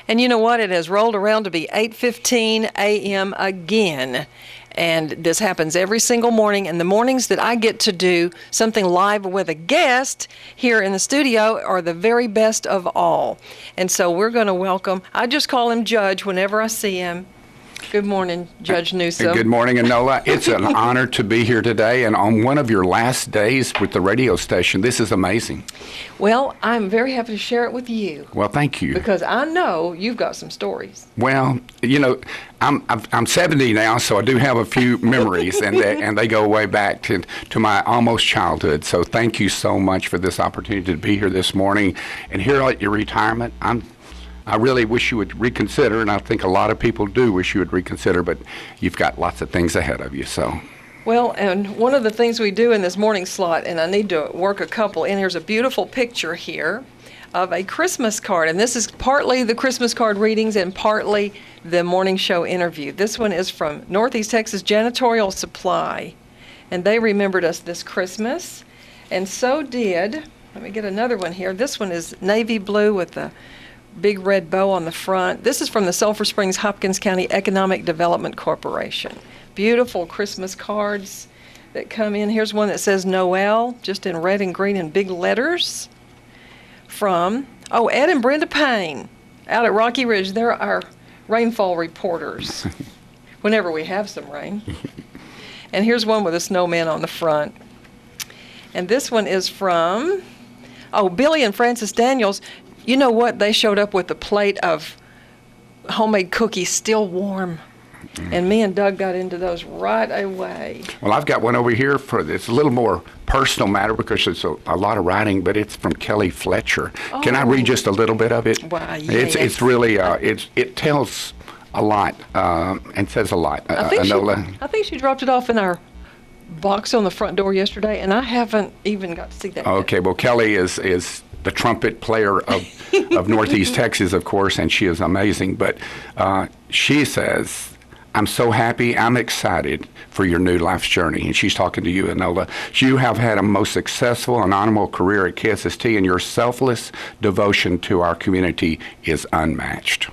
And you know what? It has rolled around to be 8:15 a.m. again. And this happens every single morning. And the mornings that I get to do something live with a guest here in the studio are the very best of all. And so we're going to welcome, I just call him Judge whenever I see him. Good morning, Judge Newsom. Good morning, Enola. It's an honor to be here today and on one of your last days with the radio station. This is amazing. Well, I'm very happy to share it with you. Well, thank you. Because I know you've got some stories. Well, you know, I'm 70 now, so I do have a few memories, and they go way back to my almost childhood. So thank you so much for this opportunity to be here this morning. And here at your retirement, I really wish you would reconsider, and I think a lot of people do wish you would reconsider, but you've got lots of things ahead of you, so. Well, and one of the things we do in this morning slot, and I need to work a couple in, here's a beautiful picture here of a Christmas card, and this is partly the Christmas card readings and partly the morning show interview. This one is from Northeast Texas Janitorial Supply, and they remembered us this Christmas, and so did, let me get another one here. This one is navy blue with the big red bow on the front. This is from the Sulphur Springs Hopkins County Economic Development Corporation. Beautiful Christmas cards that come in. Here's one that says Noel, just in red and green in big letters. From, Ed and Brenda Payne out at Rocky Ridge. They're our rainfall reporters whenever we have some rain. And here's one with a snowman on the front. And this one is from, Billy and Francis Daniels. You know what? They showed up with a plate of homemade cookies, still warm. And me and Doug got into those right away. Well, I've got one over here it's a little more personal matter because it's a lot of writing, but it's from Kelly Fletcher. Oh. Can I read just a little bit of it? Wow, yes. It's really, it tells a lot and says a lot. I think she dropped it off in our box on the front door yesterday, and I haven't even got to see that Okay, yet. well, Kelly is the trumpet player of Northeast Texas, of course, and she is amazing. But she says, I'm so happy, I'm excited for your new life's journey. And she's talking to you, Enola. You have had a most successful and honorable career at KSST, and your selfless devotion to our community is unmatched.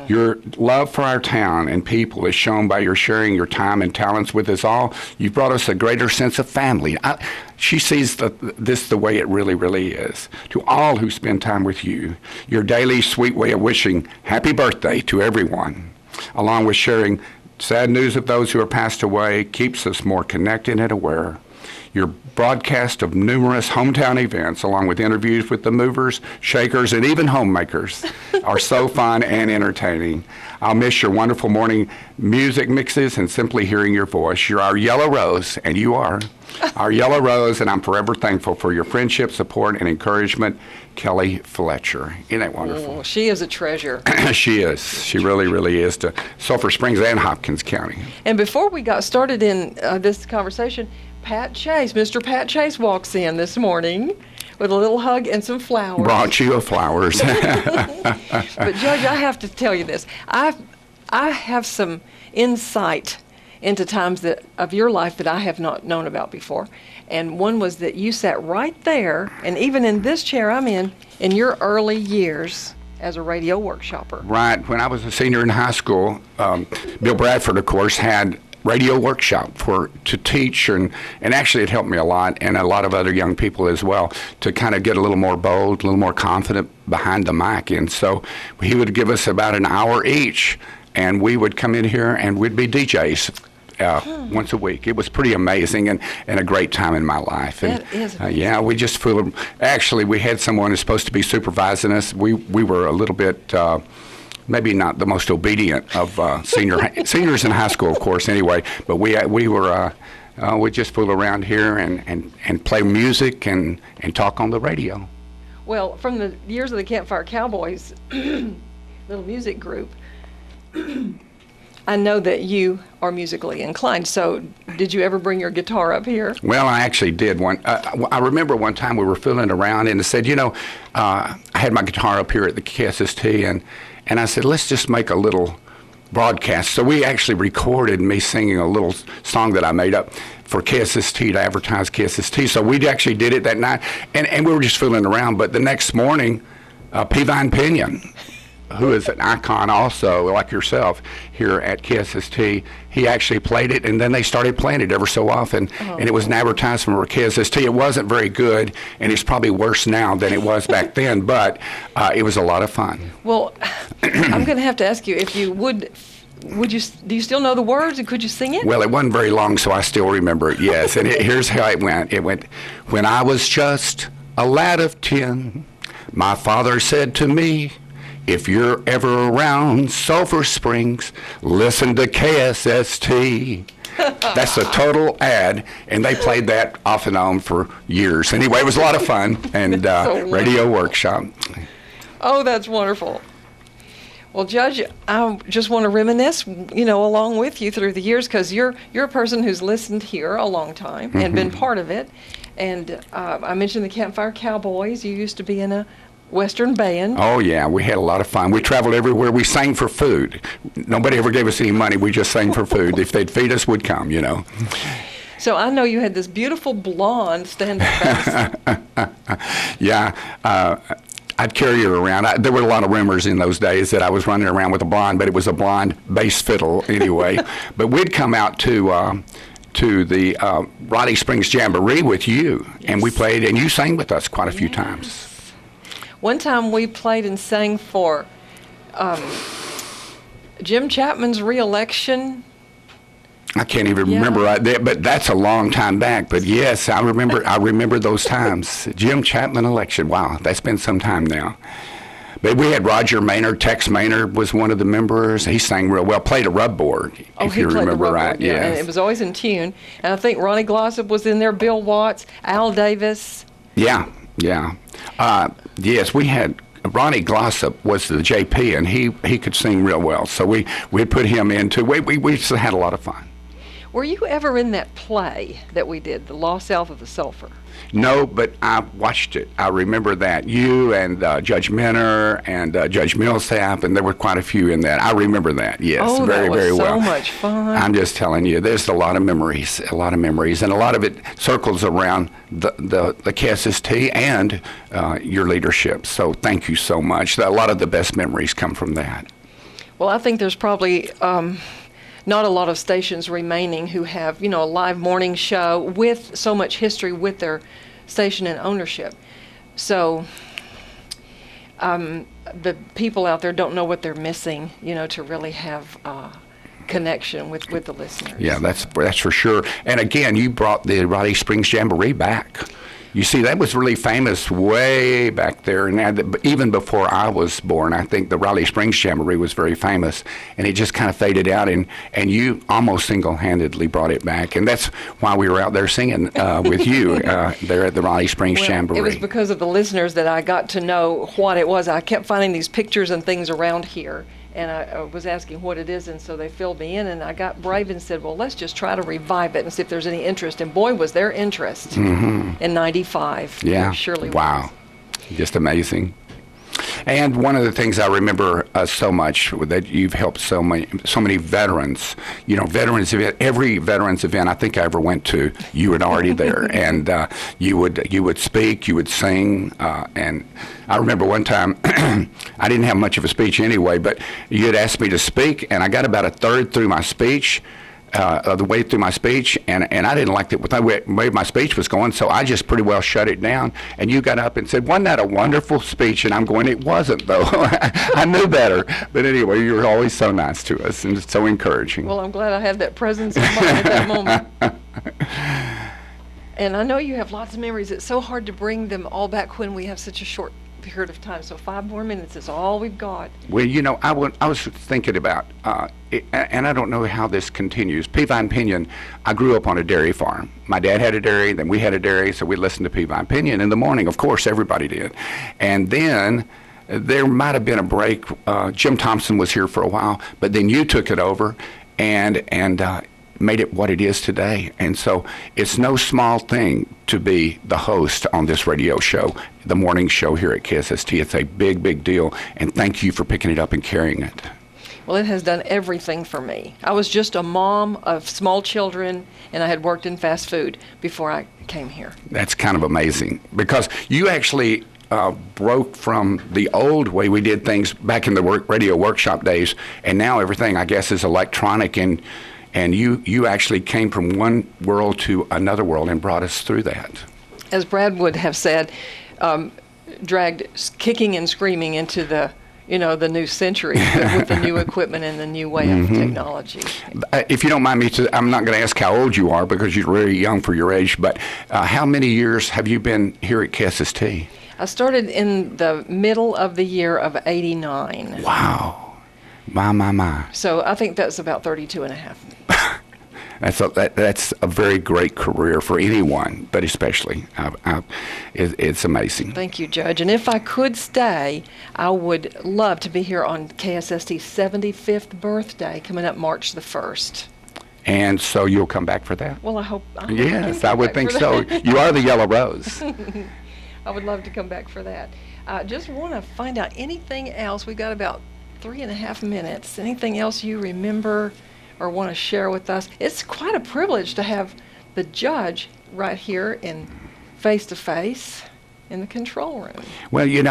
Your love for our town and people is shown by your sharing your time and talents with us all. You've brought us a greater sense of family. She sees this the way it really, really is. To all who spend time with you, your daily sweet way of wishing happy birthday to everyone, along with sharing sad news of those who are passed away, keeps us more connected and aware. Your broadcast of numerous hometown events, along with interviews with the movers, shakers, and even homemakers, are so fun and entertaining. I'll miss your wonderful morning music mixes and simply hearing your voice. You're our yellow rose, and you are our yellow rose, and I'm forever thankful for your friendship, support, and encouragement. Kelly Fletcher. Isn't that wonderful? Oh, she is a treasure. She is. She really, really is to Sulphur Springs and Hopkins County. And before we got started in this conversation, Mr. Pat Chase walks in this morning with a little hug and some flowers. Brought you flowers. But Judge, I have to tell you this. I have some insight into times of your life that I have not known about before. And one was that you sat right there, and even in this chair I'm in your early years as a radio workshopper. Right. When I was a senior in high school, Bill Bradford, of course, had radio workshop to teach, and actually it helped me a lot, and a lot of other young people as well, to kind of get a little more bold, a little more confident behind the mic. And so he would give us about an hour each, and we would come in here and we'd be DJs once a week. It was pretty amazing and a great time in my life. And, that is amazing. Yeah, we just flew. Actually, we had someone who's supposed to be supervising us. We were a little bit maybe not the most obedient of seniors in high school, of course, anyway. But we just fool around here and play music and talk on the radio. Well, from the years of the Campfire Cowboys little music group, I know that you are musically inclined. So did you ever bring your guitar up here? Well, I actually did. I remember one time we were fooling around and it said, I had my guitar up here at the KSST, and I said, let's just make a little broadcast. So we actually recorded me singing a little song that I made up for KSST to advertise KSST. So we actually did it that night, and we were just fooling around. But the next morning, Peavine Pinion who is an icon also, like yourself, here at KSST, he actually played it, and then they started playing it ever so often, and it was an advertisement for KSST. It wasn't very good, and it's probably worse now than it was back then, but it was a lot of fun. Well, I'm going to have to ask you if you would you, do you still know the words, and could you sing it? Well, it wasn't very long, so I still remember it, yes. And here's how it went. It went, when I was just a lad of 10, my father said to me, if you're ever around Sulphur Springs, listen to KSST. That's a total ad, and they played that off and on for years. Anyway, it was a lot of fun, and So radio workshop. Oh, that's wonderful. Well, Judge, I just want to reminisce, along with you through the years, because you're a person who's listened here a long time and been part of it. And I mentioned the Campfire Cowboys. You used to be in a Western band. Oh, yeah, we had a lot of fun. We traveled everywhere. We sang for food. Nobody ever gave us any money. We just sang for food. If they'd feed us, we'd come, So I know you had this beautiful blonde stand-up bass. Yeah, I'd carry her around. There were a lot of rumors in those days that I was running around with a blonde, but it was a blonde bass fiddle anyway. But we'd come out to the Roddy Springs Jamboree with you, and we played, and you sang with us quite a few times. One time we played and sang for Jim Chapman's re-election. I can't even remember right there, but that's a long time back. But yes, I remember those times. Jim Chapman election. Wow, that's been some time now. But we had Roger Maynard. Tex Maynard was one of the members. He sang real well. Played a rub board, if you remember right. Yeah, and it was always in tune. And I think Ronnie Glossop was in there. Bill Watts, Al Davis. Yeah. Yes, we had. Ronnie Glossop was the JP, and he could sing real well. So we put him into. We just had a lot of fun. Were you ever in that play that we did, The Law South of the Sulphur? No, but I watched it. I remember that. You and Judge Minner and Judge Millsap, and there were quite a few in that. I remember that, yes, very well. So much fun. I'm just telling you, there's a lot of memories, and a lot of it circles around the KSST and your leadership. So thank you so much. A lot of the best memories come from that. Well, I think there's probably not a lot of stations remaining who have, a live morning show with so much history with their station and ownership. So the people out there don't know what they're missing, to really have connection with the listeners. Yeah, that's for sure. And again, you brought the Roddy Springs Jamboree back. You see, that was really famous way back there, and even before I was born. I think the Raleigh Springs Jamboree was very famous, and it just kind of faded out, and you almost single-handedly brought it back, and that's why we were out there singing with you there at the Raleigh Springs Jamboree. It was because of the listeners that I got to know what it was. I kept finding these pictures and things around here, and I was asking what it is, and so they filled me in, and I got brave and said, well, let's just try to revive it and see if there's any interest. And boy, was there interest in 95. Yeah, there surely wow, was. Just amazing. And one of the things I remember so much that you've helped so many veterans. Veterans event. Every veterans event I think I ever went to, you were already there, and you would speak, you would sing, and I remember one time I didn't have much of a speech anyway, but you had asked me to speak, and I got about a third through my speech. The way through my speech, and I didn't like the way my speech was going, so I just pretty well shut it down. And you got up and said, wasn't that a wonderful speech? And I'm going, it wasn't, though. I knew better. But anyway, you were always so nice to us and so encouraging. Well, I'm glad I had that presence of mind at that moment. And I know you have lots of memories. It's so hard to bring them all back when we have such a short period of time. So 5 more minutes is all we've got. Well, I was thinking about, and I don't know how this continues. Peavine Pinion, I grew up on a dairy farm. My dad had a dairy, then we had a dairy, so we listened to Peavine Pinion in the morning. Of course, everybody did. And then there might have been a break. Jim Thompson was here for a while, but then you took it over and made it what it is today. And so it's no small thing to be the host on this radio show, the morning show here at KSST. It's a big, big deal, and thank you for picking it up and carrying it. Well, it has done everything for me. I was just a mom of small children, and I had worked in fast food before I came here. That's kind of amazing, because you actually broke from the old way we did things back in the radio workshop days, and now everything, I guess, is electronic, and you actually came from one world to another world and brought us through that. As Brad would have said, dragged kicking and screaming into the new century with the new equipment and the new way of technology. If you don't mind me, I'm not going to ask how old you are because you're very young for your age, but how many years have you been here at KSST? I started in the middle of the year of '89. Wow. My. So I think that's about 32 and a half. That's a very great career for anyone, but especially, it's amazing. Thank you, Judge. And if I could stay, I would love to be here on KSST's 75th birthday coming up March the 1st. And so you'll come back for that? Well, I hope yes, I would think so. You are the Yellow Rose. I would love to come back for that. I just want to find out anything else. We've got about 3.5 minutes. Anything else you remember or want to share with us? It's quite a privilege to have the judge right here in face-to-face in the control room. Well, you and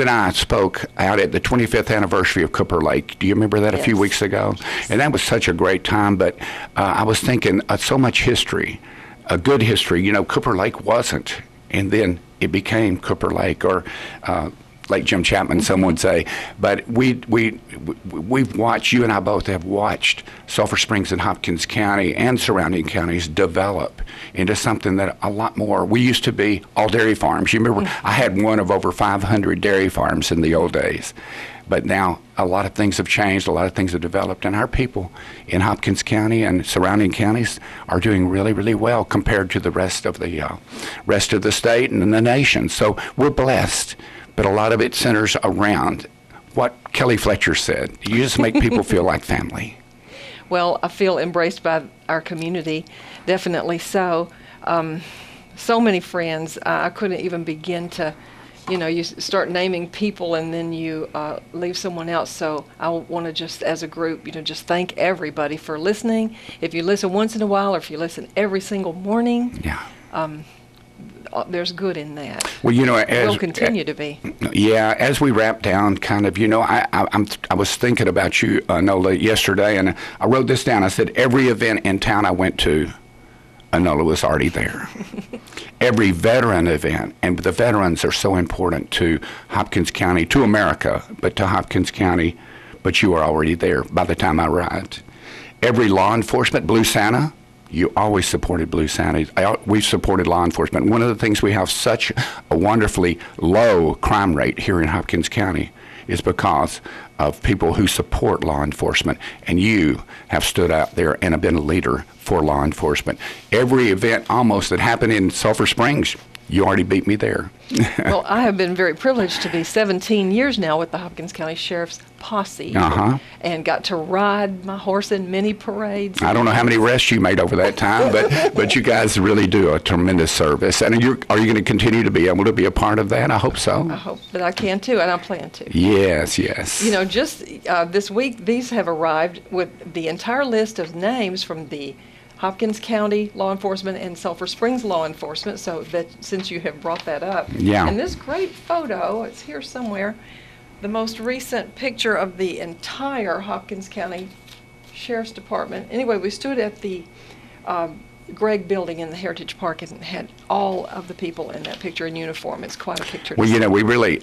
I spoke out at the 25th anniversary of Cooper Lake. Do you remember that? Yes. A few weeks ago? And that was such a great time, but I was thinking so much history, a good history. Cooper Lake wasn't, and then it became Cooper Lake, or like Jim Chapman, some would say. But we've watched, you and I both have watched Sulphur Springs and Hopkins County and surrounding counties develop into something that a lot more. We used to be all dairy farms. You remember, I had one of over 500 dairy farms in the old days. But now a lot of things have changed, a lot of things have developed, and our people in Hopkins County and surrounding counties are doing really, really well compared to the rest of the state and the nation. So we're blessed. But a lot of it centers around what Kelly Fletcher said. You just make people feel like family. Well, I feel embraced by our community, definitely so. So many friends. I couldn't even begin to, you start naming people and then you leave someone else. So I want to just, as a group, just thank everybody for listening. If you listen once in a while or if you listen every single morning. Yeah. There's good in that. Well, will continue to be. Yeah, as we wrap down, kind of, I was thinking about you, Enola, yesterday, and I wrote this down. I said every event in town I went to, Enola was already there. Every veteran event, and the veterans are so important to Hopkins County, to America, but to Hopkins County. But you were already there by the time I arrived. Every law enforcement, Blue Santa. You always supported Blue Santa. We've supported law enforcement. One of the things we have such a wonderfully low crime rate here in Hopkins County is because of people who support law enforcement. And you have stood out there and have been a leader for law enforcement. Every event almost that happened in Sulphur Springs, you already beat me there. Well, I have been very privileged to be 17 years now with the Hopkins County Sheriff's Posse and got to ride my horse in many parades. I don't know how many rests you made over that time, but you guys really do a tremendous service. And are you going to continue to be able to be a part of that? I hope so. I hope that I can too, and I plan to. Yes. Just this week, these have arrived with the entire list of names from the Hopkins County law enforcement and Sulphur Springs law enforcement, so that since you have brought that up. Yeah. And this great photo, it's here somewhere, the most recent picture of the entire Hopkins County Sheriff's Department. Anyway, we stood at the Gregg building in the Heritage Park and had all of the people in that picture in uniform. It's quite a picture. Well, we really,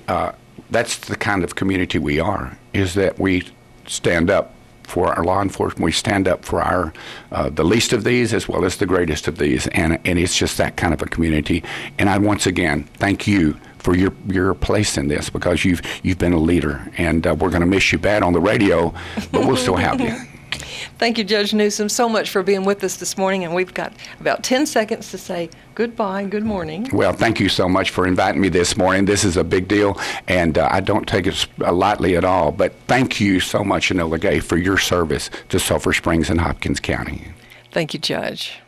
that's the kind of community we are, is that we stand up for our law enforcement. We stand up for our the least of these as well as the greatest of these, and it's just that kind of a community. And I once again thank you for your place in this, because you've been a leader, and we're going to miss you bad on the radio, but we'll still have you. Thank you, Judge Newsom, so much for being with us this morning, and we've got about 10 seconds to say goodbye and good morning. Well, thank you so much for inviting me this morning. This is a big deal, and I don't take it lightly at all, but thank you so much, Enola Gay, for your service to Sulphur Springs and Hopkins County. Thank you, Judge.